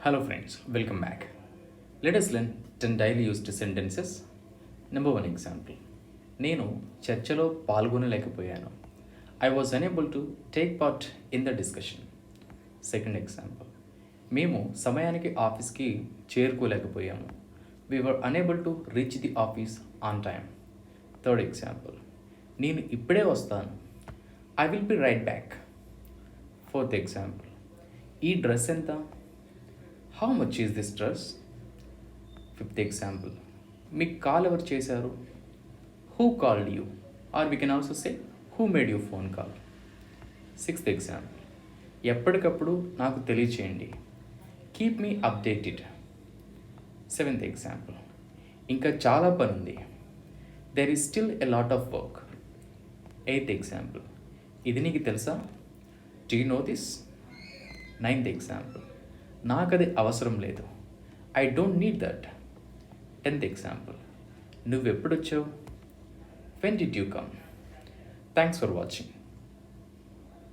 Hello friends, welcome back. Let us learn 10 daily used sentences. Number 1 example. నేను చర్చలో పాల్గొనలేకపోయాను. I was unable to take part in the discussion. Second example. మేము సమయానికి ఆఫీస్కి చేరుకోలేకపోయాము. We were unable to reach the office on time. Third example. నేను ఇప్పుడే వస్తాను. I will be right back. Fourth example. ఈ dress ఎంత? How much is this dress? Fifth example. మీకు call ఎవరు చేశారు? Who called you? Or we can also say who made you phone call? Sixth example. ఎప్పటికప్పుడు నాకు తెలియచేయండి. Keep me updated. Seventh example. ఇంకా చాలా పని ఉంది. There is still a lot of work. Eighth example. ఇది నీకు తెలుసా? Do you know this? Ninth example. నాకు అది అవసరం లేదు. I don't need that. 10th example. నువ్వెప్పుడొచ్చావు? When did you come? Thanks for watching.